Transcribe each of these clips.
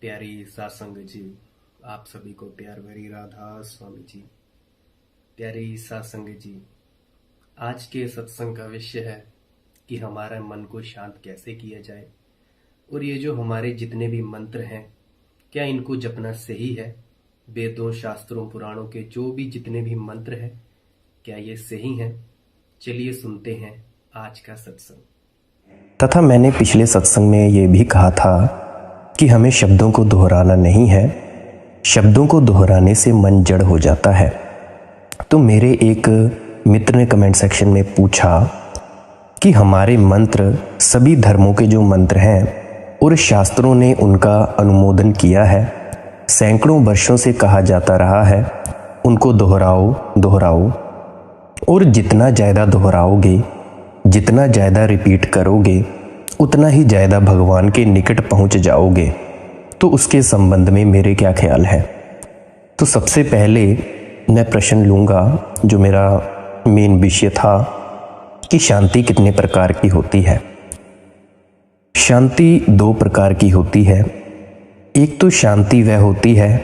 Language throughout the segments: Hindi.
प्यारी सासंग जी, आप सभी को प्यार भरी राधा स्वामी जी। प्यारी सासंग जी, आज के सत्संग का विषय है कि हमारा मन को शांत कैसे किया जाए, और ये जो हमारे जितने भी मंत्र हैं, क्या इनको जपना सही है? वेदों, शास्त्रों, पुराणों के जो भी जितने भी मंत्र हैं, क्या ये सही हैं? चलिए सुनते हैं आज का सत्संग। तथा मैंने पिछले सत्संग में ये भी कहा था कि हमें शब्दों को दोहराना नहीं है। शब्दों को दोहराने से मन जड़ हो जाता है। तो मेरे एक मित्र ने कमेंट सेक्शन में पूछा कि हमारे मंत्र सभी धर्मों के जो मंत्र हैं और शास्त्रों ने उनका अनुमोदन किया है, सैकड़ों वर्षों से कहा जाता रहा है, उनको दोहराओ दोहराओ, और जितना ज़्यादा दोहराओगे, जितना ज़्यादा रिपीट करोगे, उतना ही ज़्यादा भगवान के निकट पहुंच जाओगे। तो उसके संबंध में मेरे क्या ख्याल है? तो सबसे पहले मैं प्रश्न लूँगा, जो मेरा मेन विषय था कि शांति कितने प्रकार की होती है। शांति दो प्रकार की होती है। एक तो शांति वह होती है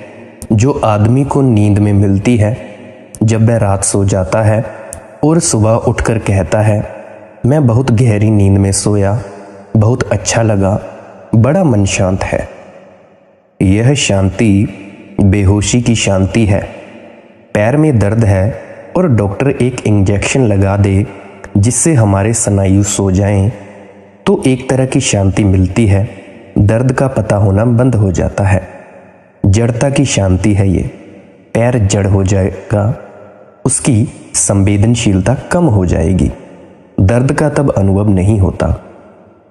जो आदमी को नींद में मिलती है, जब वह रात सो जाता है और सुबह उठकर कहता है, मैं बहुत गहरी नींद में सोया, बहुत अच्छा लगा, बड़ा मन शांत है। यह शांति बेहोशी की शांति है। पैर में दर्द है और डॉक्टर एक इंजेक्शन लगा दे जिससे हमारे स्नायु सो जाएं, तो एक तरह की शांति मिलती है, दर्द का पता होना बंद हो जाता है। जड़ता की शांति है ये। पैर जड़ हो जाएगा, उसकी संवेदनशीलता कम हो जाएगी, दर्द का तब अनुभव नहीं होता।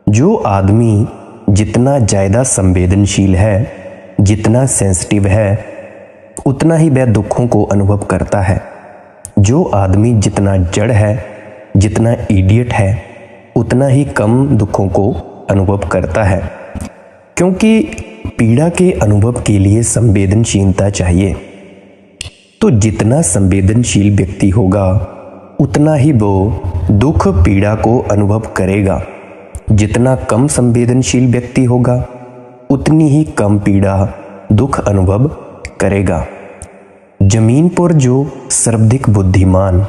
जो आदमी जितना ज़्यादा संवेदनशील है, जितना सेंसिटिव है, उतना ही वह दुखों को अनुभव करता है। जो आदमी जितना जड़ है, जितना इडियट है, उतना ही कम दुखों को अनुभव करता है, क्योंकि पीड़ा के अनुभव के लिए संवेदनशीलता चाहिए। तो जितना संवेदनशील व्यक्ति होगा, उतना ही वो दुख पीड़ा को अनुभव करेगा। जितना कम संवेदनशील व्यक्ति होगा, उतनी ही कम पीड़ा दुख अनुभव करेगा। जमीन पर जो सर्वाधिक बुद्धिमान,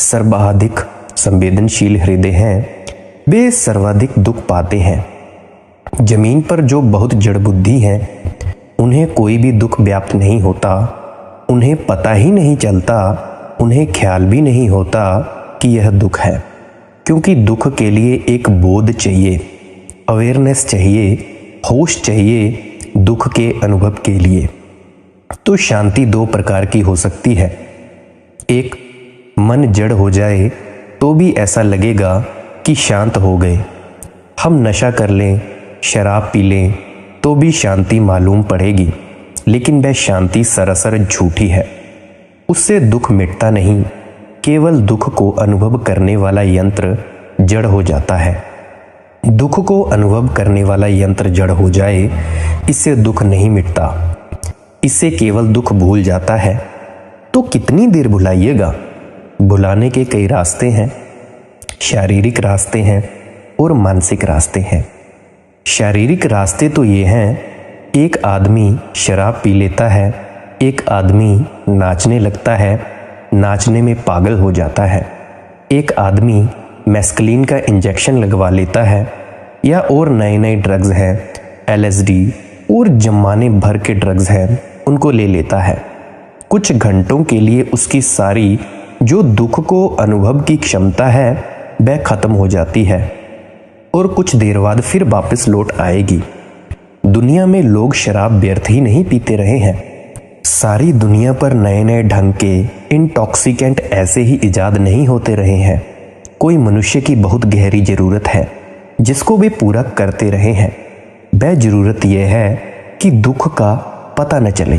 सर्वाधिक संवेदनशील हृदय हैं, वे सर्वाधिक दुख पाते हैं। जमीन पर जो बहुत जड़ बुद्धि हैं, उन्हें कोई भी दुख व्याप्त नहीं होता, उन्हें पता ही नहीं चलता, उन्हें ख्याल भी नहीं होता कि यह दुख है, क्योंकि दुख के लिए एक बोध चाहिए, अवेयरनेस चाहिए, होश चाहिए दुख के अनुभव के लिए। तो शांति दो प्रकार की हो सकती है। एक, मन जड़ हो जाए तो भी ऐसा लगेगा कि शांत हो गए। हम नशा कर लें, शराब पी लें, तो भी शांति मालूम पड़ेगी, लेकिन वह शांति सरासर झूठी है। उससे दुख मिटता नहीं, केवल दुख को अनुभव करने वाला यंत्र जड़ हो जाता है। दुख को अनुभव करने वाला यंत्र जड़ हो जाए, इससे दुख नहीं मिटता, इससे केवल दुख भूल जाता है। तो कितनी देर भुलाइएगा? भुलाने के कई रास्ते हैं, शारीरिक रास्ते हैं और मानसिक रास्ते हैं। शारीरिक रास्ते तो ये हैं, एक आदमी शराब पी लेता है, एक आदमी नाचने लगता है, नाचने में पागल हो जाता है, एक आदमी मैस्कलीन का इंजेक्शन लगवा लेता है, या और नए नए ड्रग्स हैं, LSD और जमाने भर के ड्रग्स हैं, उनको ले लेता है। कुछ घंटों के लिए उसकी सारी जो दुख को अनुभव की क्षमता है वह खत्म हो जाती है, और कुछ देर बाद फिर वापस लौट आएगी। दुनिया में लोग शराब व्यर्थ ही नहीं पीते रहे हैं। सारी दुनिया पर नए नए ढंग के इंटॉक्सिकेंट ऐसे ही इजाद नहीं होते रहे हैं। कोई मनुष्य की बहुत गहरी ज़रूरत है जिसको वे पूरा करते रहे हैं। वह ज़रूरत यह है कि दुख का पता न चले।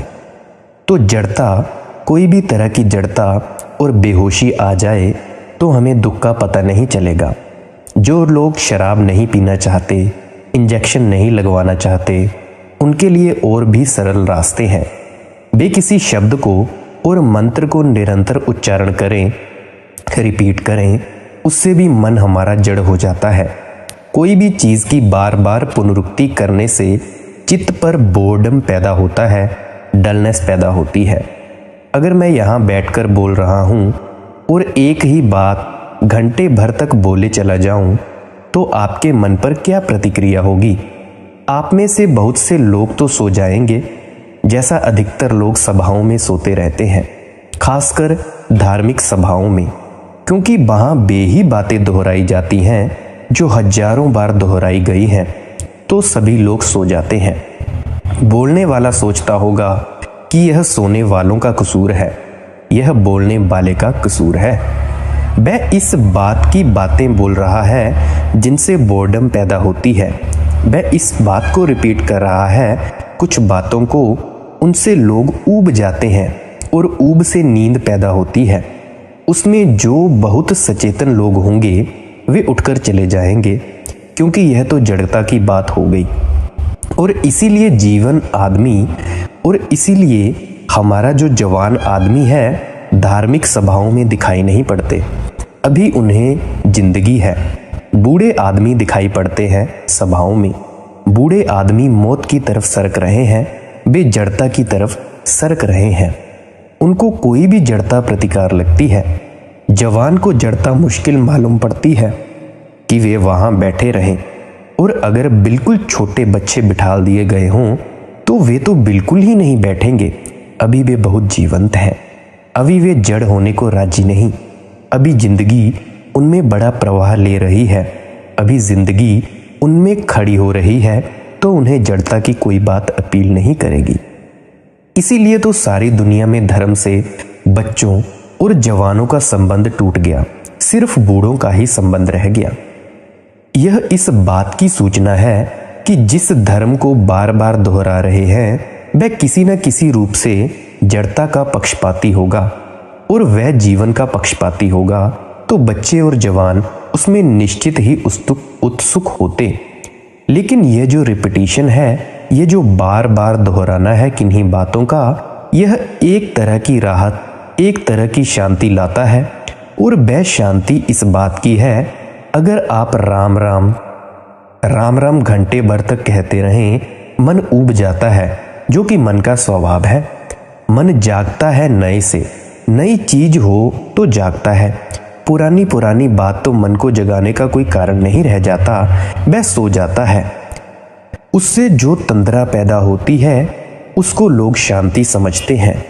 तो जड़ता, कोई भी तरह की जड़ता और बेहोशी आ जाए तो हमें दुख का पता नहीं चलेगा। जो लोग शराब नहीं पीना चाहते, इंजेक्शन नहीं लगवाना चाहते, उनके लिए और भी सरल रास्ते हैं। वे किसी शब्द को और मंत्र को निरंतर उच्चारण करें, रिपीट करें, उससे भी मन हमारा जड़ हो जाता है। कोई भी चीज़ की बार बार पुनरुक्ति करने से चित्त पर बोर्डम पैदा होता है, डलनेस पैदा होती है। अगर मैं यहाँ बैठकर बोल रहा हूँ और एक ही बात घंटे भर तक बोले चला जाऊँ तो आपके मन पर क्या प्रतिक्रिया होगी? आप में से बहुत से लोग तो सो जाएंगे, जैसा अधिकतर लोग सभाओं में सोते रहते हैं, खासकर धार्मिक सभाओं में, क्योंकि वहाँ बेही बातें दोहराई जाती हैं जो हजारों बार दोहराई गई हैं, तो सभी लोग सो जाते हैं। बोलने वाला सोचता होगा कि यह सोने वालों का कसूर है, यह बोलने वाले का कसूर है। वह इस बात की बातें बोल रहा है जिनसे बोर्डम पैदा होती है। वह इस बात को रिपीट कर रहा है कुछ बातों को, उनसे लोग ऊब जाते हैं और ऊब से नींद पैदा होती है। उसमें जो बहुत सचेतन लोग होंगे वे उठकर चले जाएंगे, क्योंकि यह तो जड़ता की बात हो गई। और इसीलिए जीवन आदमी और इसीलिए हमारा जो जवान आदमी है धार्मिक सभाओं में दिखाई नहीं पड़ते, अभी उन्हें जिंदगी है। बूढ़े आदमी दिखाई पड़ते हैं सभाओं में। बूढ़े आदमी मौत की तरफ सरक रहे हैं, वे जड़ता की तरफ सरक रहे हैं। उनको कोई भी जड़ता प्रतिकार लगती है। जवान को जड़ता मुश्किल मालूम पड़ती है कि वे वहां बैठे रहें, और अगर बिल्कुल छोटे बच्चे बिठा दिए गए हों तो वे तो बिल्कुल ही नहीं बैठेंगे। अभी वे बहुत जीवंत हैं, अभी वे जड़ होने को राजी नहीं। अभी जिंदगी उनमें बड़ा प्रवाह ले रही है, अभी जिंदगी उनमें खड़ी हो रही है, तो उन्हें जड़ता की कोई बात अपील नहीं करेगी। इसीलिए तो सारी दुनिया में धर्म से बच्चों और जवानों का संबंध टूट गया, सिर्फ बूढ़ों का ही संबंध रह गया। यह इस बात की सूचना है कि जिस धर्म को बार बार दोहरा रहे हैं वह किसी न किसी रूप से जड़ता का पक्षपाती होगा, और वह जीवन का पक्षपाती होगा, तो बच्चे और जवान उसमें निश्चित ही उत्सुक होते। लेकिन यह जो रिपीटिशन है, यह जो बार बार दोहराना है किन्हीं बातों का, यह एक तरह की राहत, एक तरह की शांति लाता है। और वह शांति इस बात की है, अगर आप राम राम राम राम घंटे भर तक कहते रहें, मन ऊब जाता है, जो कि मन का स्वभाव है। मन जागता है नए से, नई चीज हो तो जागता है। पुरानी पुरानी बात तो मन को जगाने का कोई कारण नहीं रह जाता, वह सो जाता है। उससे जो तंद्रा पैदा होती है उसको लोग शांति समझते हैं।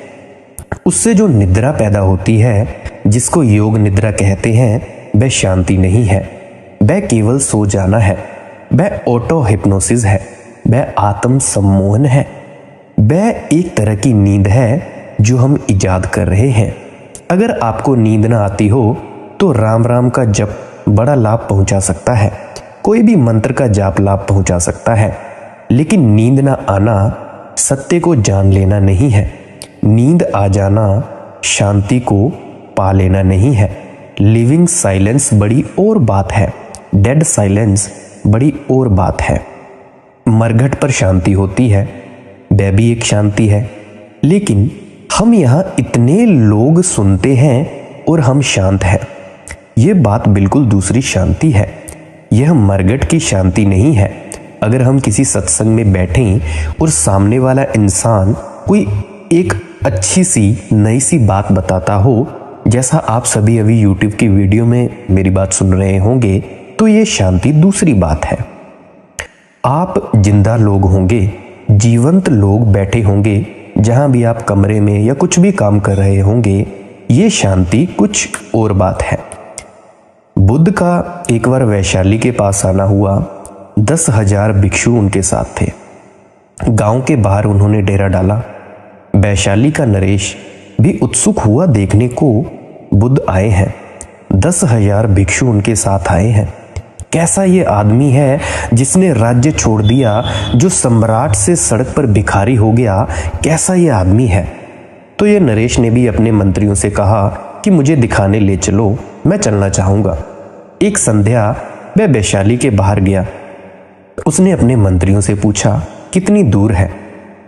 उससे जो निद्रा पैदा होती है, जिसको योग निद्रा कहते हैं, वह शांति नहीं है, वह केवल सो जाना है। वह ऑटो हिप्नोसिस है, वह आत्म सम्मोहन है, वह एक तरह की नींद है जो हम इजाद कर रहे हैं। अगर आपको नींद ना आती हो तो राम राम का जप बड़ा लाभ पहुंचा सकता है, कोई भी मंत्र का जाप लाभ पहुंचा सकता है, लेकिन नींद ना आना सत्य को जान लेना नहीं है। नींद आ जाना शांति को पा लेना नहीं है। लिविंग साइलेंस बड़ी और बात है, डेड साइलेंस बड़ी और बात है। मरघट पर शांति होती है, वह भी एक शांति है, लेकिन हम यहाँ इतने लोग सुनते हैं और हम शांत हैं। ये बात बिल्कुल दूसरी शांति है। यह मरघट की शांति नहीं है। अगर हम किसी सत्संग में बैठें और सामने वाला इंसान कोई एक अच्छी सी नई सी बात बताता हो, जैसा आप सभी अभी YouTube की वीडियो में मेरी बात सुन रहे होंगे, तो ये शांति दूसरी बात है। आप जिंदा लोग होंगे, जीवंत लोग बैठे होंगे, जहां भी आप कमरे में या कुछ भी काम कर रहे होंगे, ये शांति कुछ और बात है। बुद्ध का एक बार वैशाली के पास आना हुआ। 10,000 भिक्षु उनके साथ थे। गांव के बाहर उन्होंने डेरा डाला। वैशाली का नरेश भी उत्सुक हुआ देखने को बुद्ध आए हैं। 10,000 भिक्षु उनके साथ आए हैं। कैसा ये आदमी है जिसने राज्य छोड़ दिया, जो सम्राट से सड़क पर भिखारी हो गया, कैसा ये आदमी है। तो ये नरेश ने भी अपने मंत्रियों से कहा कि मुझे दिखाने ले चलो, मैं चलना चाहूंगा। एक संध्या वह वैशाली के बाहर गया। उसने अपने मंत्रियों से पूछा कितनी दूर है।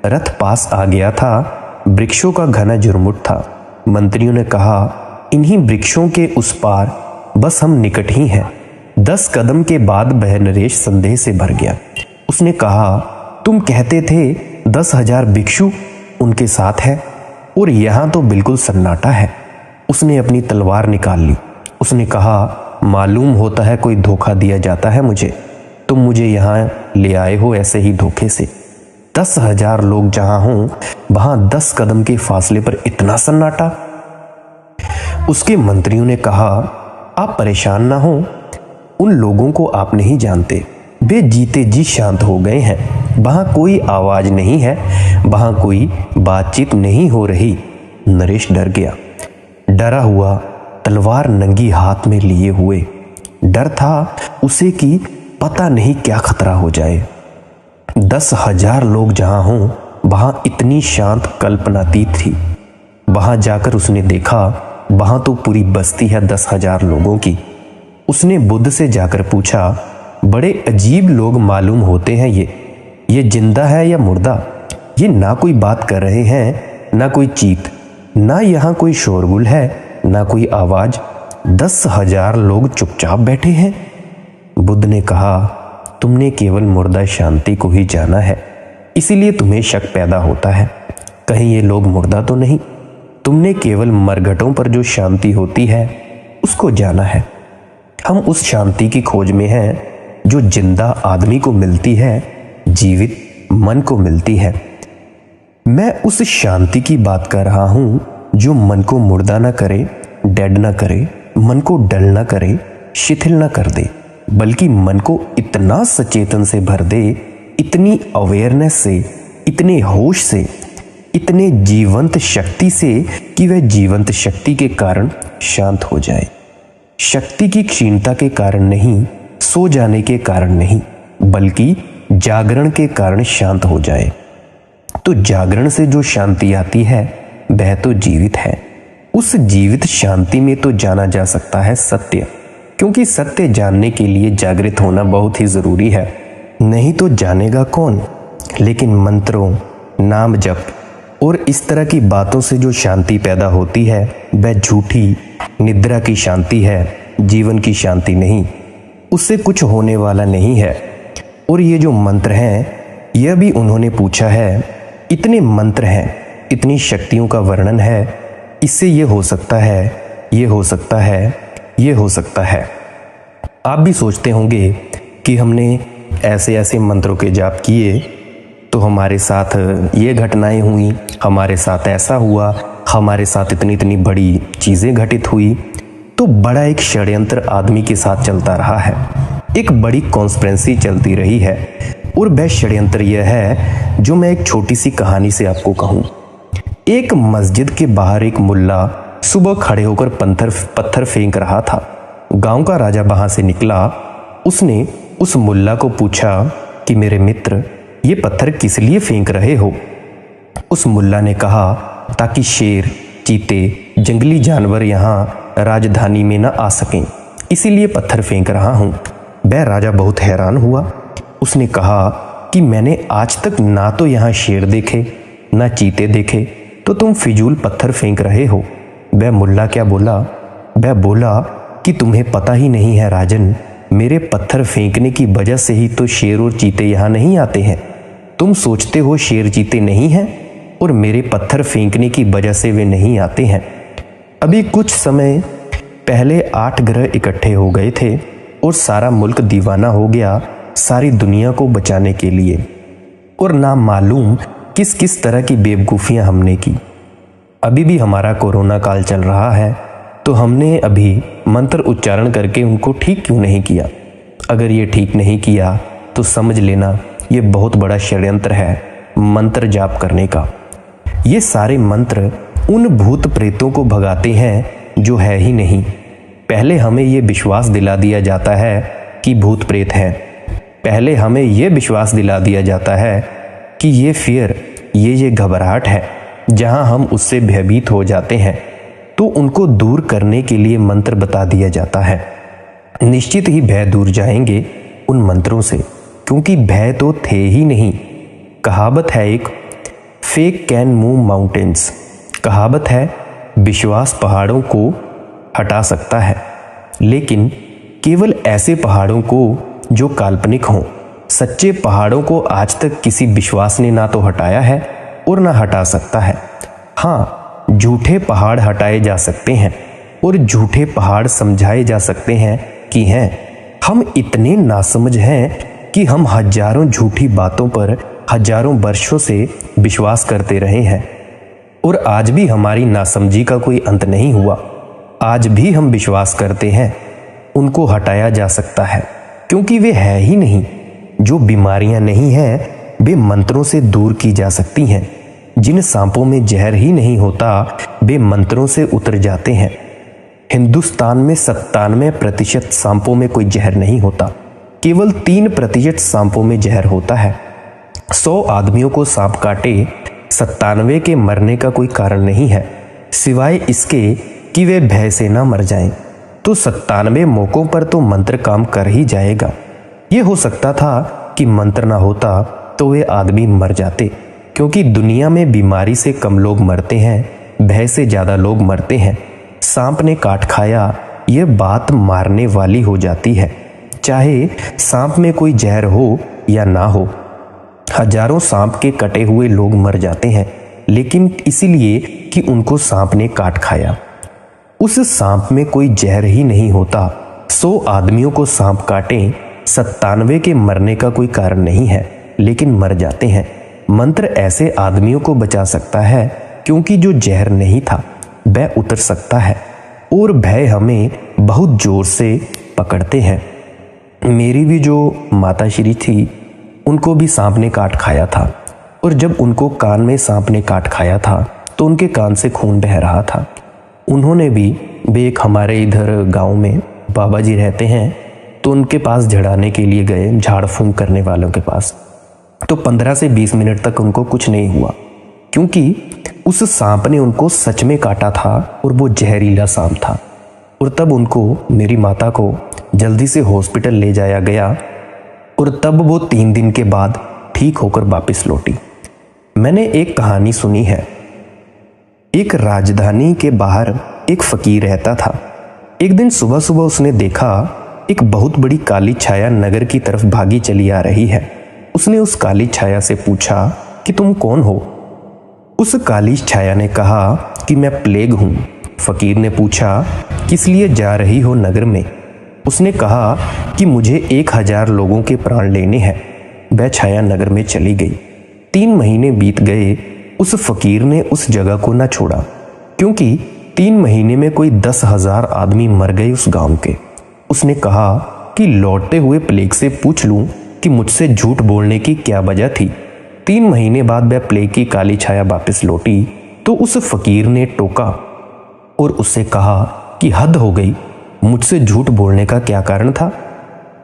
रथ पास आ गया था, वृक्षों का घना झुरमुट था। मंत्रियों ने कहा इन्हीं वृक्षों के उस पार, बस हम निकट ही हैं। 10 कदम के बाद वह नरेश संदेह से भर गया। उसने कहा तुम कहते थे 10,000 भिक्षु उनके साथ है और यहाँ तो बिल्कुल सन्नाटा है। उसने अपनी तलवार निकाल ली। उसने कहा, मालूम होता है कोई धोखा दिया जाता है मुझे। तुम मुझे यहाँ ले आए हो ऐसे ही धोखे से। 10,000 लोग जहाँ हों वहाँ 10 कदम के फासले पर इतना सन्नाटा। उसके मंत्रियों ने कहा, आप परेशान ना हो, उन लोगों को आप नहीं जानते। वे जीते जी शांत हो गए हैं। वहाँ कोई आवाज नहीं है, वहाँ कोई बातचीत नहीं हो रही। नरेश डर गया, डरा हुआ, तलवार नंगी हाथ में लिए हुए। डर था उसे कि पता नहीं क्या खतरा हो जाए। 10,000 लोग जहाँ हों वहाँ इतनी शांत कल्पनातीत थी। वहाँ जाकर उसने देखा वहाँ तो पूरी बस्ती है 10,000 लोगों की। उसने बुद्ध से जाकर पूछा, बड़े अजीब लोग मालूम होते हैं ये जिंदा है या मुर्दा? ये ना कोई बात कर रहे हैं, ना कोई चीत, ना यहाँ कोई शोरगुल है, ना कोई आवाज। 10,000 लोग चुपचाप बैठे हैं। बुद्ध ने कहा, तुमने केवल मुर्दा शांति को ही जाना है, इसीलिए तुम्हें शक पैदा होता है। कहीं ये लोग मुर्दा तो नहीं? तुमने केवल मरघटों पर जो शांति होती है उसको जाना है। हम उस शांति की खोज में हैं जो जिंदा आदमी को मिलती है, जीवित मन को मिलती है। मैं उस शांति की बात कर रहा हूं जो मन को मुर्दा ना करे, डेड ना करे, मन को डल ना करे, शिथिल ना कर दे, बल्कि मन को इतना सचेतन से भर दे, इतनी अवेयरनेस से, इतने होश से, इतने जीवंत शक्ति से कि वह जीवंत शक्ति के कारण शांत हो जाए। शक्ति की क्षीणता के कारण नहीं, सो जाने के कारण नहीं, बल्कि जागरण के कारण शांत हो जाए। तो जागरण से जो शांति आती है वह तो जीवित है। उस जीवित शांति में तो जाना जा सकता है सत्य, क्योंकि सत्य जानने के लिए जागृत होना बहुत ही जरूरी है। नहीं तो जानेगा कौन? लेकिन मंत्रों, नाम जप और इस तरह की बातों से जो शांति पैदा होती है वह झूठी निद्रा की शांति है, जीवन की शांति नहीं। उससे कुछ होने वाला नहीं है। और ये जो मंत्र हैं, यह भी उन्होंने पूछा है। इतने मंत्र हैं, इतनी शक्तियों का वर्णन है, इससे ये हो सकता है, ये हो सकता है, ये हो सकता है। आप भी सोचते होंगे कि हमने ऐसे ऐसे मंत्रों के जाप किए तो हमारे साथ ये घटनाएं हुई, हमारे साथ ऐसा हुआ, हमारे साथ इतनी इतनी बड़ी चीज़ें घटित हुई। तो बड़ा एक षड्यंत्र आदमी के साथ चलता रहा है, एक बड़ी कॉन्स्पिरेसी चलती रही है। और वह षड्यंत्र यह है जो मैं एक छोटी सी कहानी से आपको कहूँ। एक मस्जिद के बाहर एक मुल्ला सुबह खड़े होकर पत्थर फेंक रहा था। गांव का राजा वहां से निकला। उसने उस मुल्ला को पूछा कि मेरे मित्र, ये पत्थर किस लिए फेंक रहे हो? उस मुल्ला ने कहा, ताकि शेर, चीते, जंगली जानवर यहाँ राजधानी में न आ सकें, इसीलिए पत्थर फेंक रहा हूँ। वह राजा बहुत हैरान हुआ। उसने कहा कि मैंने आज तक ना तो यहाँ शेर देखे, ना चीते देखे, तो तुम फिजूल पत्थर फेंक रहे हो। वह मुल्ला क्या बोला? वह बोला कि तुम्हें पता ही नहीं है राजन, मेरे पत्थर फेंकने की वजह से ही तो शेर और चीते यहाँ नहीं आते हैं। तुम सोचते हो शेर चीते नहीं हैं, और मेरे पत्थर फेंकने की वजह से वे नहीं आते हैं। अभी कुछ समय पहले 8 ग्रह इकट्ठे हो गए थे और सारा मुल्क दीवाना हो गया सारी दुनिया को बचाने के लिए। और ना मालूम किस किस तरह की बेवकूफ़ियाँ हमने की। अभी भी हमारा कोरोना काल चल रहा है, तो हमने अभी मंत्र उच्चारण करके उनको ठीक क्यों नहीं किया? अगर ये ठीक नहीं किया तो समझ लेना ये बहुत बड़ा षड्यंत्र है मंत्र जाप करने का। ये सारे मंत्र उन भूत प्रेतों को भगाते हैं जो है ही नहीं। पहले हमें ये विश्वास दिला दिया जाता है कि भूत प्रेत हैं। पहले हमें ये विश्वास दिला दिया जाता है कि ये फियर, ये घबराहट है, जहां हम उससे भयभीत हो जाते हैं। तो उनको दूर करने के लिए मंत्र बता दिया जाता है। निश्चित ही भय दूर जाएंगे उन मंत्रों से, क्योंकि भय तो थे ही नहीं। कहावत है एक, फेक कैन मूव माउंटेन्स। कहावत है, विश्वास पहाड़ों को हटा सकता है, लेकिन केवल ऐसे पहाड़ों को जो काल्पनिक हों, सच्चे पहाड़ों को आज तक किसी विश्वास ने ना तो हटाया है और ना हटा सकता है। हाँ, झूठे पहाड़ हटाए जा सकते हैं और झूठे पहाड़ समझाए जा सकते हैं कि हैं। हम इतने नासमझ हैं कि हम हजारों झूठी बातों पर हजारों वर्षों से विश्वास करते रहे हैं और आज भी हमारी नासमझी का कोई अंत नहीं हुआ। आज भी हम विश्वास करते हैं उनको हटाया जा सकता है, क्योंकि वे है ही नहीं। जो बीमारियां नहीं हैं वे मंत्रों से दूर की जा सकती हैं। जिन सांपों में जहर ही नहीं होता वे मंत्रों से उतर जाते हैं। हिंदुस्तान में 97% सांपों में कोई जहर नहीं होता, केवल 3% सांपों में जहर होता है। 100 आदमियों को सांप काटे, 97 के मरने का कोई कारण नहीं है, सिवाय इसके कि वे भय से ना मर जाएं। तो 97 मौकों पर तो मंत्र काम कर ही जाएगा। ये हो सकता था कि मंत्र ना होता तो वे आदमी मर जाते, क्योंकि दुनिया में बीमारी से कम लोग मरते हैं, भय से ज़्यादा लोग मरते हैं। सांप ने काट खाया, ये बात मारने वाली हो जाती है, चाहे सांप में कोई जहर हो या ना हो। हजारों सांप के कटे हुए लोग मर जाते हैं, लेकिन इसीलिए कि उनको सांप ने काट खाया। उस सांप में कोई जहर ही नहीं होता। 100 आदमियों को सांप काटें, 97 के मरने का कोई कारण नहीं है, लेकिन मर जाते हैं। मंत्र ऐसे आदमियों को बचा सकता है, क्योंकि जो जहर नहीं था वह उतर सकता है और भय हमें बहुत जोर से पकड़ते हैं। मेरी भी जो माताश्री थी उनको भी सांप ने काट खाया था, और जब उनको कान में सांप ने काट खाया था तो उनके कान से खून बह रहा था। उन्होंने भी वे एक हमारे इधर गांव में बाबा जी रहते हैं, तो उनके पास झड़ाने के लिए गए, झाड़ फूंक करने वालों के पास। तो 15 से 20 मिनट तक उनको कुछ नहीं हुआ, क्योंकि उस सांप ने उनको सच में काटा था और वो जहरीला सांप था। और तब उनको, मेरी माता को, जल्दी से हॉस्पिटल ले जाया गया और तब वो 3 दिन के बाद ठीक होकर वापस लौटी। मैंने एक कहानी सुनी है। एक राजधानी के बाहर एक फकीर रहता था। एक दिन सुबह सुबह उसने देखा एक बहुत बड़ी काली छाया नगर की तरफ भागी चली आ रही है। उसने उस काली छाया से पूछा कि तुम कौन हो? उस काली छाया ने कहा कि मैं प्लेग हूँ। फकीर ने पूछा किस लिए जा रही हो नगर में? उसने कहा कि मुझे 1000 लोगों के प्राण लेने हैं। वह छाया नगर में चली गई। 3 महीने बीत गए, उस फकीर ने उस जगह को न छोड़ा, क्योंकि 3 महीने में कोई 10,000 आदमी मर गए उस गांव के। उसने कहा कि लौटते हुए प्लेग से पूछ लूं कि मुझसे झूठ बोलने की क्या वजह थी। 3 महीने बाद वह प्लेग की काली छाया वापस लौटी तो उस फकीर ने टोका और उससे कहा कि हद हो गई, मुझसे झूठ बोलने का क्या कारण था?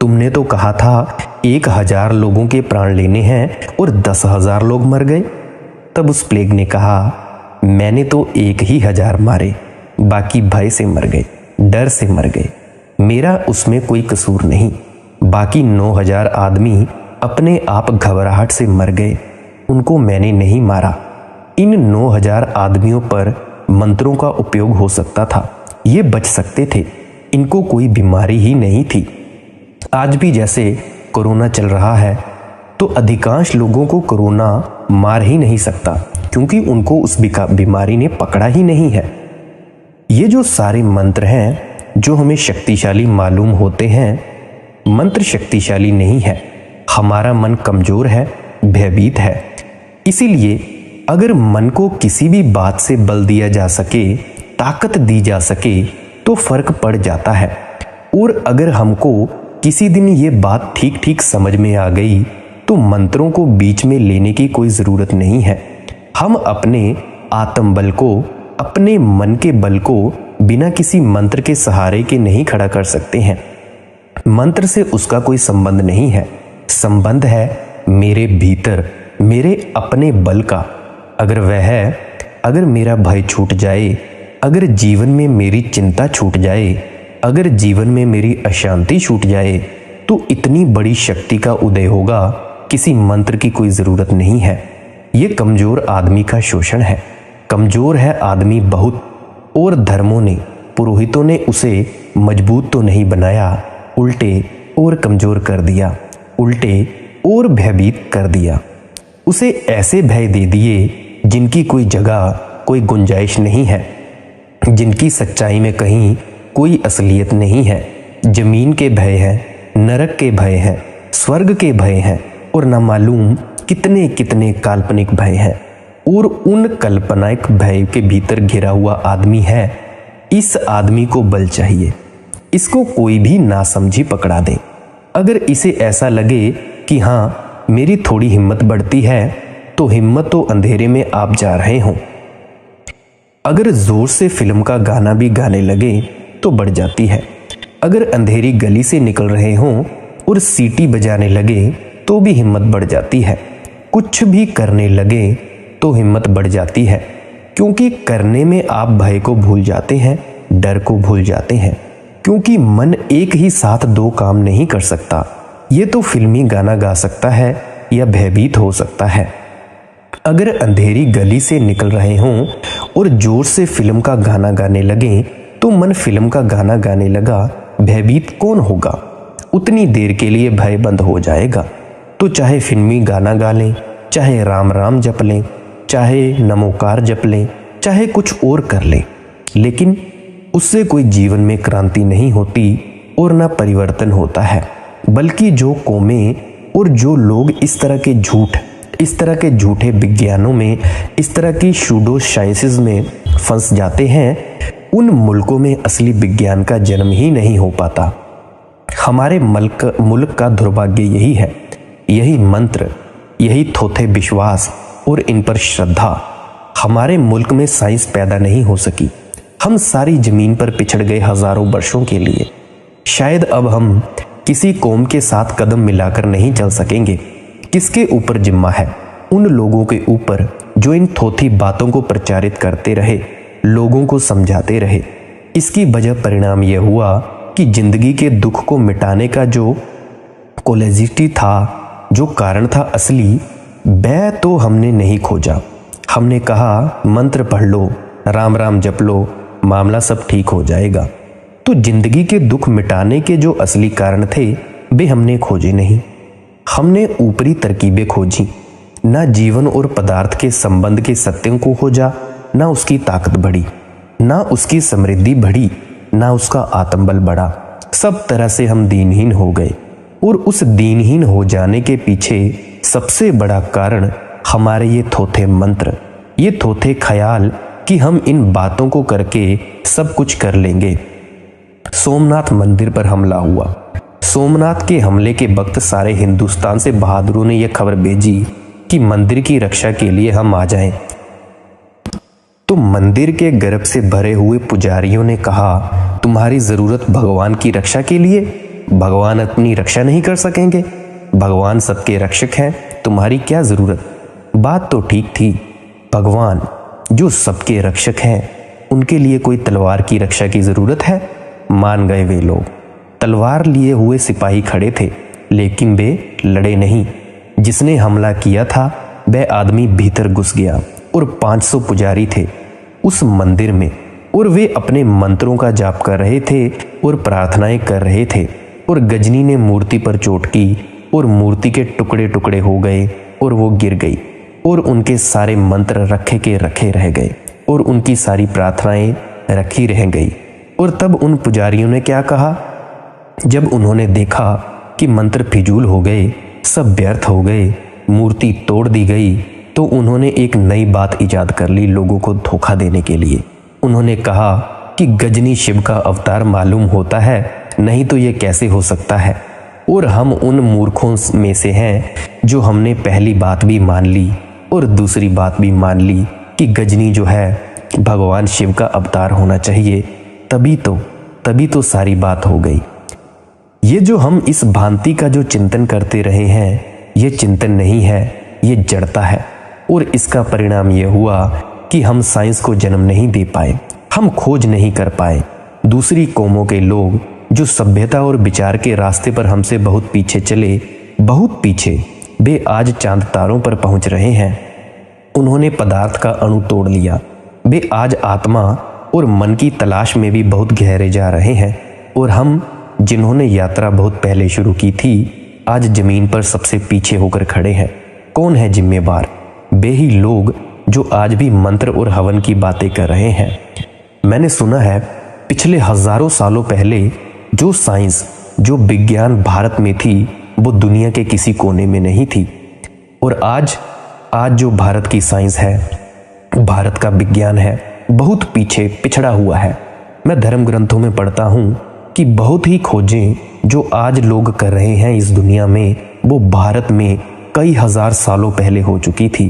तुमने तो कहा था 1000 लोगों के प्राण लेने हैं और 10,000 लोग मर गए। तब उस प्लेग ने कहा, मैंने तो 1000 मारे, बाकी भय से मर गए, डर से मर गए। मेरा उसमें कोई कसूर नहीं। बाकी 9000 आदमी अपने आप घबराहट से मर गए, उनको मैंने नहीं मारा। इन 9000 आदमियों पर मंत्रों का उपयोग हो सकता था, ये बच सकते थे, इनको कोई बीमारी ही नहीं थी। आज भी जैसे कोरोना चल रहा है तो अधिकांश लोगों को कोरोना मार ही नहीं सकता, क्योंकि उनको उस बीमारी ने पकड़ा ही नहीं है। ये जो सारे मंत्र हैं जो हमें शक्तिशाली मालूम होते हैं, मंत्र शक्तिशाली नहीं है। हमारा मन कमजोर है, भयभीत है। इसीलिए अगर मन को किसी भी बात से बल दिया जा सके, ताकत दी जा सके तो फर्क पड़ जाता है। और अगर हमको किसी दिन ये बात ठीक ठीक समझ में आ गई तो मंत्रों को बीच में लेने की कोई ज़रूरत नहीं है। हम अपने आत्मबल को, अपने मन के बल को बिना किसी मंत्र के सहारे के नहीं खड़ा कर सकते हैं। मंत्र से उसका कोई संबंध नहीं है, संबंध है मेरे भीतर, मेरे अपने बल का। अगर वह है, अगर मेरा भय छूट जाए, अगर जीवन में मेरी चिंता छूट जाए, अगर जीवन में मेरी अशांति छूट जाए, तो इतनी बड़ी शक्ति का उदय होगा, किसी मंत्र की कोई ज़रूरत नहीं है। ये कमज़ोर आदमी का शोषण है। कमज़ोर है आदमी बहुत, और धर्मों ने, पुरोहितों ने उसे मजबूत तो नहीं बनाया, उल्टे और कमज़ोर कर दिया। उल्टे और भयभीत कर दिया। उसे ऐसे भय दे दिए जिनकी कोई जगह, कोई गुंजाइश नहीं है, जिनकी सच्चाई में कहीं कोई असलियत नहीं है। जमीन के भय हैं, नरक के भय हैं, स्वर्ग के भय हैं और न मालूम कितने कितने काल्पनिक भय हैं। और उन काल्पनिक भय के भीतर घिरा हुआ आदमी है। इस आदमी को बल चाहिए, इसको कोई भी नासमझी पकड़ा दे। अगर इसे ऐसा लगे कि हाँ मेरी थोड़ी हिम्मत बढ़ती है, तो हिम्मत तो अंधेरे में आप जा रहे हों। अगर जोर से फिल्म का गाना भी गाने लगे तो बढ़ जाती है। अगर अंधेरी गली से निकल रहे हों और सीटी बजाने लगे तो भी हिम्मत बढ़ जाती है। कुछ भी करने लगे तो हिम्मत बढ़ जाती है, क्योंकि करने में आप भय को भूल जाते हैं, डर को भूल जाते हैं। क्योंकि मन एक ही साथ दो काम नहीं कर सकता। ये तो फिल्मी गाना गा सकता है या भयभीत हो सकता है। अगर अंधेरी गली से निकल रहे हों और जोर से फिल्म का गाना गाने लगें तो मन फिल्म का गाना गाने लगा, भयभीत कौन होगा? उतनी देर के लिए भय बंद हो जाएगा। तो चाहे फिल्मी गाना गा लें, चाहे राम राम जप लें, चाहे नमोकार जप लें, चाहे कुछ और कर लें, लेकिन उससे कोई जीवन में क्रांति नहीं होती और ना परिवर्तन होता है। बल्कि जो कौमें और जो लोग इस तरह के झूठे विज्ञानों में, इस तरह की शूडो साइंसेस में फंस जाते हैं, उन मुल्कों में असली विज्ञान का जन्म ही नहीं हो पाता। हमारे मुल्क का दुर्भाग्य यही है। यही मंत्र, यही थोथे विश्वास और इन पर श्रद्धा। हमारे मुल्क में साइंस पैदा नहीं हो सकी। हम सारी जमीन पर पिछड़ गए हजारों वर्षों के लिए। शायद अब हम किसी कौम के साथ कदम मिलाकर नहीं चल सकेंगे। किसके ऊपर जिम्मा है? उन लोगों के ऊपर जो इन थोथी बातों को प्रचारित करते रहे, लोगों को समझाते रहे। इसकी वजह परिणाम यह हुआ कि जिंदगी के दुख को मिटाने का जो कोलेजिटी था, जो कारण था असली, वह तो हमने नहीं खोजा। हमने कहा मंत्र पढ़ लो, राम राम जप लो, मामला सब ठीक हो जाएगा। तो जिंदगी के दुख मिटाने के जो असली कारण थे वे हमने खोजे नहीं। हमने ऊपरी तरकीबें खोजी, ना जीवन और पदार्थ के संबंध के सत्यों को खोजा, ना उसकी ताकत बढ़ी, ना उसकी समृद्धि बढ़ी, ना उसका आत्मबल बढ़ा। सब तरह से हम दीनहीन हो गए। और उस दीनहीन हो जाने के पीछे सबसे बड़ा कारण हमारे ये थोथे मंत्र, ये थोथे ख्याल कि हम इन बातों को करके सब कुछ कर लेंगे। सोमनाथ मंदिर पर हमला हुआ। सोमनाथ के हमले के वक्त सारे हिंदुस्तान से बहादुरों ने यह खबर भेजी कि मंदिर की रक्षा के लिए हम आ जाएं। तो मंदिर के गर्भ से भरे हुए पुजारियों ने कहा, तुम्हारी जरूरत भगवान की रक्षा के लिए? भगवान अपनी रक्षा नहीं कर सकेंगे? भगवान सबके रक्षक हैं, तुम्हारी क्या जरूरत? बात तो ठीक थी। भगवान जो सबके रक्षक हैं, उनके लिए कोई तलवार की रक्षा की जरूरत है? मान गए वे लोग। तलवार लिए हुए सिपाही खड़े थे, लेकिन वे लड़े नहीं। जिसने हमला किया था वह आदमी भीतर घुस गया और 500 पुजारी थे उस मंदिर में, और वे अपने मंत्रों का जाप कर रहे थे और प्रार्थनाएं कर रहे थे। और गजनी ने मूर्ति पर चोट की और मूर्ति के टुकड़े टुकड़े हो गए और वो गिर गई, और उनके सारे मंत्र रखे के रखे रह गए और उनकी सारी प्रार्थनाएं रखी रह गई। और तब उन पुजारियों ने क्या कहा? जब उन्होंने देखा कि मंत्र फिजूल हो गए, सब व्यर्थ हो गए, मूर्ति तोड़ दी गई, तो उन्होंने एक नई बात इजाद कर ली लोगों को धोखा देने के लिए। उन्होंने कहा कि गजनी शिव का अवतार मालूम होता है, नहीं तो ये कैसे हो सकता है। और हम उन मूर्खों में से हैं जो हमने पहली बात भी मान ली और दूसरी बात भी मान ली कि गजनी जो है भगवान शिव का अवतार होना चाहिए। तभी तो सारी बात हो गई। ये जो हम इस भांति का जो चिंतन करते रहे हैं, ये चिंतन नहीं है, ये जड़ता है। और इसका परिणाम यह हुआ कि हम साइंस को जन्म नहीं दे पाए, हम खोज नहीं कर पाए। दूसरी कौमों के लोग जो सभ्यता और विचार के रास्ते पर हमसे बहुत पीछे चले, बहुत पीछे, वे आज चांद तारों पर पहुंच रहे हैं। उन्होंने पदार्थ का अणु तोड़ लिया। वे आज आत्मा और मन की तलाश में भी बहुत गहरे जा रहे हैं। और हम जिन्होंने यात्रा बहुत पहले शुरू की थी, आज जमीन पर सबसे पीछे होकर खड़े हैं। कौन है जिम्मेवार? वे ही लोग जो आज भी मंत्र और हवन की बातें कर रहे हैं। मैंने सुना है पिछले हजारों सालों पहले जो साइंस, जो विज्ञान भारत में थी, वो दुनिया के किसी कोने में नहीं थी। और आज जो भारत की साइंस है, भारत का विज्ञान है, बहुत पीछे पिछड़ा हुआ है। मैं धर्म ग्रंथों में पढ़ता हूँ कि बहुत ही खोजें जो आज लोग कर रहे हैं इस दुनिया में, वो भारत में कई हजार सालों पहले हो चुकी थी।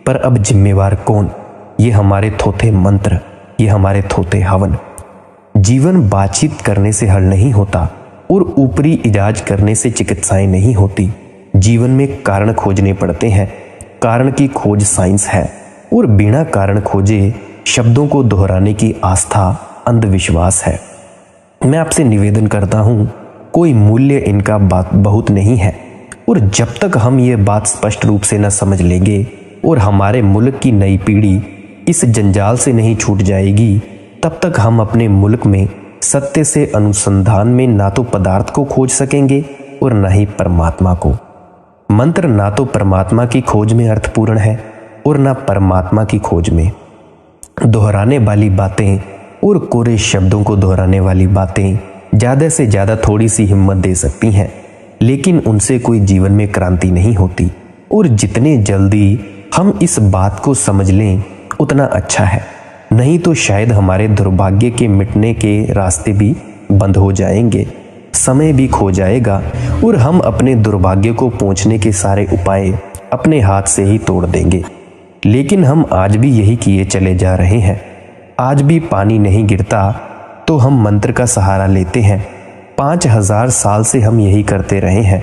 पर अब जिम्मेवार कौन? ये हमारे थोथे मंत्र, ये हमारे थोथे हवन। जीवन बातचीत करने से हल नहीं होता और ऊपरी इलाज करने से चिकित्साएं नहीं होती। जीवन में कारण खोजने पड़ते हैं। कारण की खोज साइंस है और बिना कारण खोजे शब्दों को दोहराने की आस्था अंधविश्वास है। मैं आपसे निवेदन करता हूं, कोई मूल्य इनका बात बहुत नहीं है। और जब तक हम ये बात स्पष्ट रूप से न समझ लेंगे और हमारे मुल्क की नई पीढ़ी इस जंजाल से नहीं छूट जाएगी, तब तक हम अपने मुल्क में सत्य से अनुसंधान में ना तो पदार्थ को खोज सकेंगे और न ही परमात्मा को। मंत्र ना तो परमात्मा की खोज में अर्थपूर्ण है और ना परमात्मा की खोज में। दोहराने वाली बातें और कोरे शब्दों को दोहराने वाली बातें ज़्यादा से ज़्यादा थोड़ी सी हिम्मत दे सकती हैं, लेकिन उनसे कोई जीवन में क्रांति नहीं होती। और जितने जल्दी हम इस बात को समझ लें उतना अच्छा है, नहीं तो शायद हमारे दुर्भाग्य के मिटने के रास्ते भी बंद हो जाएंगे, समय भी खो जाएगा और हम अपने दुर्भाग्य को पहुंचने के सारे उपाय अपने हाथ से ही तोड़ देंगे। लेकिन हम आज भी यही किए चले जा रहे हैं। आज भी पानी नहीं गिरता तो हम मंत्र का सहारा लेते हैं। 5000 साल से हम यही करते रहे हैं।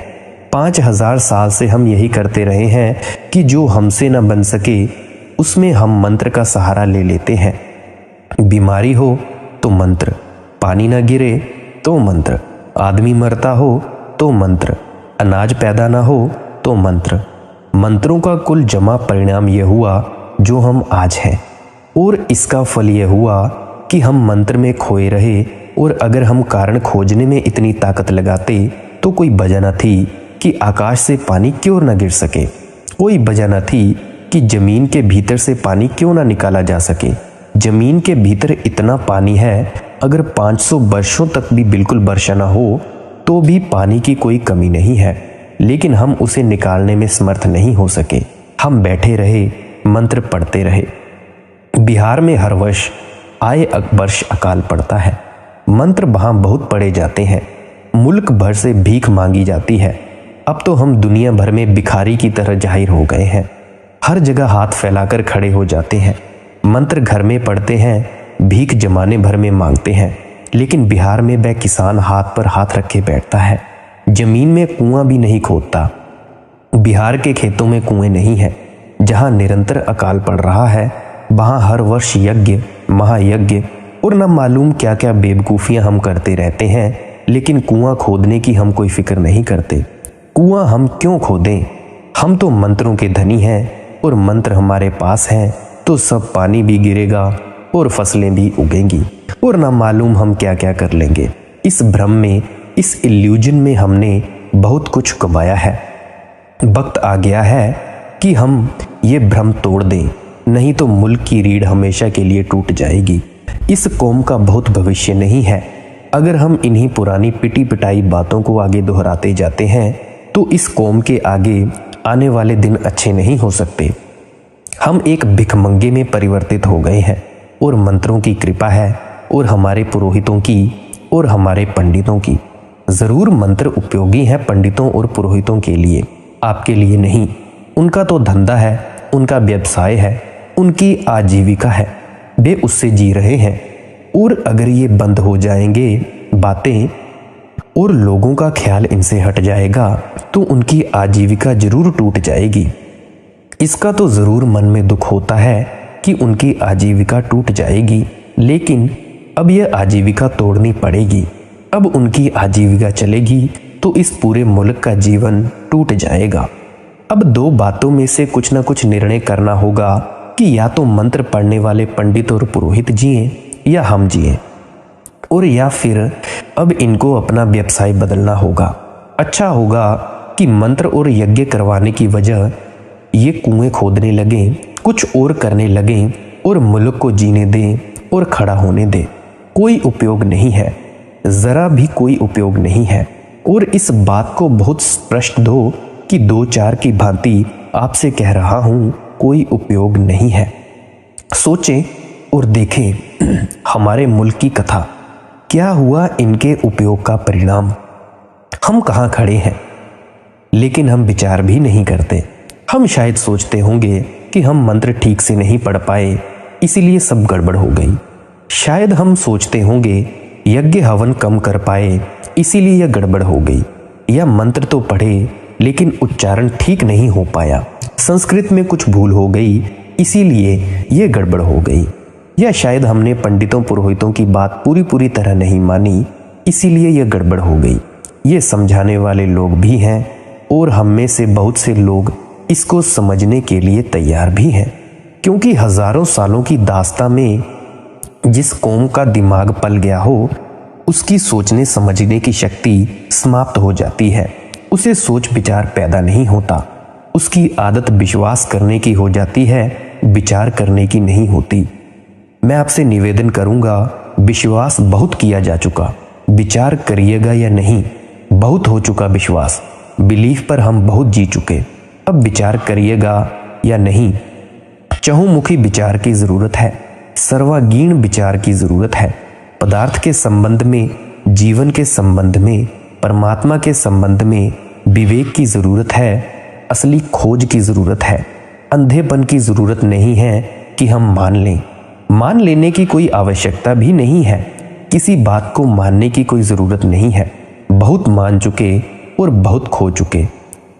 5000 साल से हम यही करते रहे हैं कि जो हमसे न बन सके उसमें हम मंत्र का सहारा ले लेते हैं। बीमारी हो तो मंत्र, पानी न गिरे तो मंत्र, आदमी मरता हो तो मंत्र, अनाज पैदा ना हो तो मंत्र। मंत्रों का कुल जमा परिणाम यह हुआ जो हम आज हैं, और इसका फल यह हुआ कि हम मंत्र में खोए रहे। और अगर हम कारण खोजने में इतनी ताकत लगाते तो कोई वजह न थी कि आकाश से पानी क्यों न गिर सके, कोई वजह न थी कि जमीन के भीतर से पानी क्यों ना निकाला जा सके। जमीन के भीतर इतना पानी है, अगर 500 वर्षों तक भी बिल्कुल वर्षा न हो तो भी पानी की कोई कमी नहीं है, लेकिन हम उसे निकालने में समर्थ नहीं हो सके। हम बैठे रहे, मंत्र पढ़ते रहे। बिहार में हर वर्ष आए वर्ष अकाल पड़ता है। मंत्र वहां बहुत पढ़े जाते हैं, मुल्क भर से भीख मांगी जाती है। अब तो हम दुनिया भर में भिखारी की तरह जाहिर हो गए हैं। हर जगह हाथ फैलाकर खड़े हो जाते हैं। मंत्र घर में पढ़ते हैं, भीख जमाने भर में मांगते हैं। लेकिन बिहार में वह किसान हाथ पर हाथ रखे बैठता है, जमीन में कुआं भी नहीं खोदता। बिहार के खेतों में कुएं नहीं है। जहां निरंतर अकाल पड़ रहा है वहां हर वर्ष यज्ञ, महायज्ञ और न मालूम क्या क्या बेवकूफ़ियां हम करते रहते हैं, लेकिन कुआं खोदने की हम कोई फिक्र नहीं करते। कुआं हम क्यों खोदें? हम तो मंत्रों के धनी हैं और मंत्र हमारे पास हैं तो सब पानी भी गिरेगा और फसलें भी उगेंगी और न मालूम हम क्या क्या कर लेंगे। इस भ्रम में, इस इल्यूजन में हमने बहुत कुछ कमाया है। वक्त आ गया है कि हम ये भ्रम तोड़ दें, नहीं तो मुल्क की रीढ़ हमेशा के लिए टूट जाएगी। इस कौम का बहुत भविष्य नहीं है। अगर हम इन्हीं पुरानी पिटी पिटाई बातों को आगे दोहराते जाते हैं तो इस कौम के आगे आने वाले दिन अच्छे नहीं हो सकते। हम एक भिखमंगे में परिवर्तित हो गए हैं और मंत्रों की कृपा है और हमारे पुरोहितों की और हमारे पंडितों की। ज़रूर मंत्र उपयोगी हैं पंडितों और पुरोहितों के लिए, आपके लिए नहीं। उनका तो धंधा है, उनका व्यवसाय है, उनकी आजीविका है, वे उससे जी रहे हैं। और अगर ये बंद हो जाएंगे बातें और लोगों का ख्याल इनसे हट जाएगा तो उनकी आजीविका जरूर टूट जाएगी। इसका तो ज़रूर मन में दुख होता है कि उनकी आजीविका टूट जाएगी, लेकिन अब यह आजीविका तोड़नी पड़ेगी। अब उनकी आजीविका चलेगी तो इस पूरे मुल्क का जीवन टूट जाएगा। अब दो बातों में से कुछ ना कुछ निर्णय करना होगा कि या तो मंत्र पढ़ने वाले पंडित और पुरोहित जिए या हम जिए, और या फिर अब इनको अपना व्यवसाय बदलना होगा। अच्छा होगा कि मंत्र और यज्ञ करवाने की वजह ये कुएं खोदने लगे, कुछ और करने लगे और मुल्क को जीने दें और खड़ा होने दें। कोई उपयोग नहीं है, जरा भी कोई उपयोग नहीं है। और इस बात को बहुत स्पष्ट दो कि दो चार की भांति आपसे कह रहा हूं, कोई उपयोग नहीं है। सोचें और देखें हमारे मुल्क की कथा, क्या हुआ इनके उपयोग का परिणाम। हम कहाँ खड़े हैं, लेकिन हम विचार भी नहीं करते। हम शायद सोचते होंगे कि हम मंत्र ठीक से नहीं पढ़ पाए, इसीलिए सब गड़बड़ हो गई। शायद हम सोचते होंगे यज्ञ हवन कम कर पाए, इसीलिए यह गड़बड़ हो गई। या मंत्र तो पढ़े लेकिन उच्चारण ठीक नहीं हो पाया, संस्कृत में कुछ भूल हो गई, इसीलिए यह गड़बड़ हो गई। या शायद हमने पंडितों पुरोहितों की बात पूरी तरह नहीं मानी, इसीलिए यह गड़बड़ हो गई। ये समझाने वाले लोग भी हैं और हम में से बहुत से लोग इसको समझने के लिए तैयार भी हैं, क्योंकि हजारों सालों की दास्तां में जिस कौम का दिमाग पल गया हो, उसकी सोचने समझने की शक्ति समाप्त हो जाती है। उसे सोच विचार पैदा नहीं होता। उसकी आदत विश्वास करने की हो जाती है, विचार करने की नहीं होती। मैं आपसे निवेदन करूंगा, विश्वास बहुत किया जा चुका, विचार करिएगा या नहीं। बहुत हो चुका विश्वास, बिलीफ पर हम बहुत जी चुके। अब विचार करिएगा या नहीं। चहुमुखी विचार की जरूरत है, सर्वांगीण विचार की जरूरत है। पदार्थ के संबंध में, जीवन के संबंध में, परमात्मा के संबंध में विवेक की जरूरत है, असली खोज की जरूरत है। अंधेपन की जरूरत नहीं है कि हम मान लें। मान लेने की कोई आवश्यकता भी नहीं है। किसी बात को मानने की कोई जरूरत नहीं है। बहुत मान चुके और बहुत खो चुके।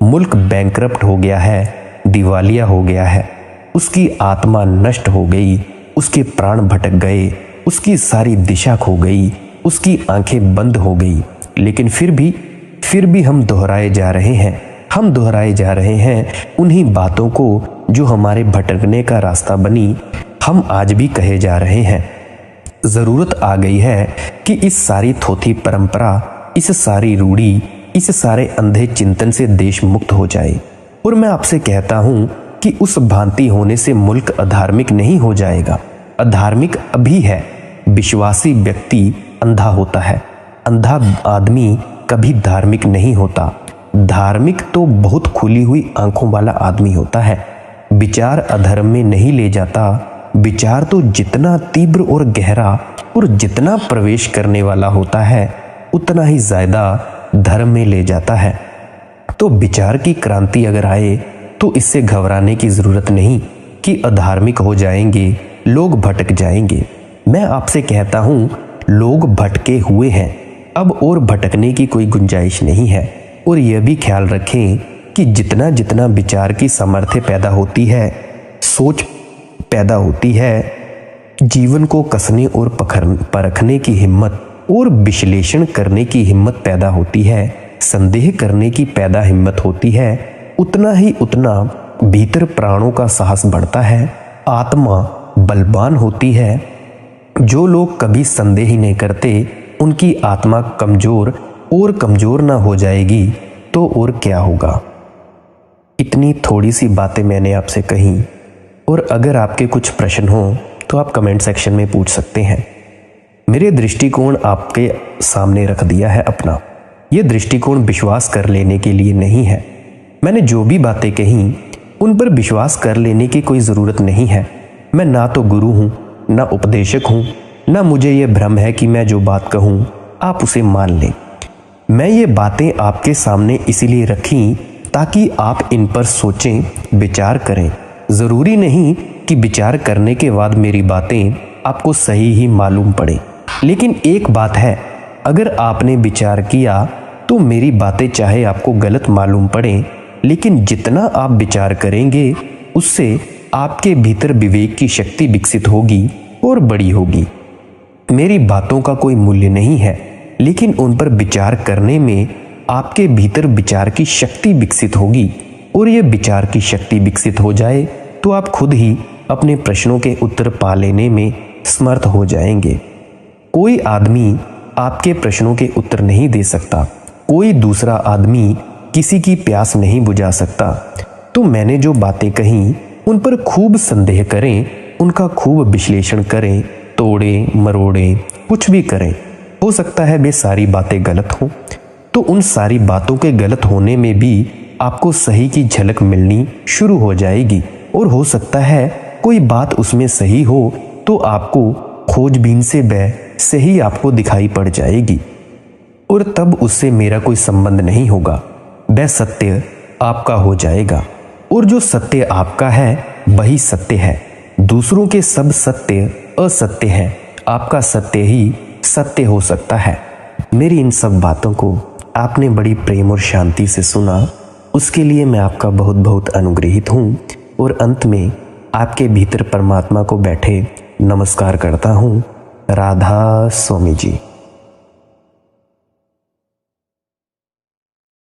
मुल्क बैंकरप्ट हो गया है, दिवालिया हो गया है। उसकी आत्मा नष्ट हो गई, उसके प्राण भटक गए, उसकी सारी दिशा खो गई, उसकी आंखें बंद हो गई। लेकिन फिर भी हम दोहराए जा रहे हैं। हम दोहराए जा रहे हैं उन्हीं बातों को जो हमारे भटकने का रास्ता बनी। हम आज भी कहे जा रहे हैं। जरूरत आ गई है कि इस सारी थोथी परंपरा, इस सारी रूढ़ी, इस सारे अंधे चिंतन से देश मुक्त हो जाए। और मैं आपसे कहता हूं कि उस भांति होने से मुल्क अधार्मिक नहीं हो जाएगा। अधार्मिक अभी है। विश्वासी व्यक्ति अंधा होता है। अंधा आदमी कभी धार्मिक नहीं होता। धार्मिक तो बहुत खुली हुई आंखों वाला आदमी होता है। विचार अधर्म में नहीं ले जाता। विचार तो जितना तीव्र और गहरा और जितना प्रवेश करने वाला होता है, उतना ही ज्यादा धर्म में ले जाता है। तो विचार की क्रांति अगर आए तो इससे घबराने की जरूरत नहीं कि अधार्मिक हो जाएंगे, लोग भटक जाएंगे। मैं आपसे कहता हूं, लोग भटके हुए हैं, अब और भटकने की कोई गुंजाइश नहीं है। और यह भी ख्याल रखें कि जितना जितना विचार की सामर्थ्य पैदा होती है, सोच पैदा होती है, जीवन को कसने और परखने की हिम्मत और विश्लेषण करने की हिम्मत पैदा होती है, संदेह करने की पैदा हिम्मत होती है, उतना ही उतना भीतर प्राणों का साहस बढ़ता है, आत्मा बलवान होती है। जो लोग कभी संदेह ही नहीं करते, उनकी आत्मा कमजोर और कमजोर ना हो जाएगी तो और क्या होगा। इतनी थोड़ी सी बातें मैंने आपसे कही, और अगर आपके कुछ प्रश्न हो तो आप कमेंट सेक्शन में पूछ सकते हैं। मेरे दृष्टिकोण आपके सामने रख दिया है अपना। यह दृष्टिकोण विश्वास कर लेने के लिए नहीं है। मैंने जो भी बातें कही उन पर विश्वास कर लेने की कोई ज़रूरत नहीं है। मैं ना तो गुरु हूँ, ना उपदेशक हूँ, ना मुझे यह भ्रम है कि मैं जो बात कहूँ आप उसे मान लें। मैं ये बातें आपके सामने इसीलिए रखी ताकि आप इन पर सोचें, विचार करें। ज़रूरी नहीं कि विचार करने के बाद मेरी बातें आपको सही ही मालूम पड़े, लेकिन एक बात है, अगर आपने विचार किया तो मेरी बातें चाहे आपको गलत मालूम पड़े, लेकिन जितना आप विचार करेंगे उससे आपके भीतर विवेक की शक्ति विकसित होगी और बड़ी होगी। मेरी बातों का कोई मूल्य नहीं है, लेकिन उन पर विचार करने में आपके भीतर विचार की शक्ति विकसित होगी, और यह विचार की शक्ति विकसित हो जाए तो आप खुद ही अपने प्रश्नों के उत्तर पा लेने में समर्थ हो जाएंगे। कोई आदमी आपके प्रश्नों के उत्तर नहीं दे सकता। कोई दूसरा आदमी किसी की प्यास नहीं बुझा सकता। तो मैंने जो बातें कही उन पर खूब संदेह करें, उनका खूब विश्लेषण करें, तोड़े मरोड़े कुछ भी करें। हो सकता है वे सारी बातें गलत हों, तो उन सारी बातों के गलत होने में भी आपको सही की झलक मिलनी शुरू हो जाएगी। और हो सकता है कोई बात उसमें सही हो तो आपको खोजबीन से वह सही आपको दिखाई पड़ जाएगी, और तब उससे मेरा कोई संबंध नहीं होगा। वह सत्य आपका हो जाएगा, और जो सत्य आपका है वही सत्य है। दूसरों के सब सत्य असत्य हैं, आपका सत्य ही सत्य हो सकता है। मेरी इन सब बातों को आपने बड़ी प्रेम और शांति से सुना, उसके लिए मैं आपका बहुत बहुत अनुग्रहित हूँ। और अंत में आपके भीतर परमात्मा को बैठे नमस्कार करता हूँ। राधा स्वामी जी।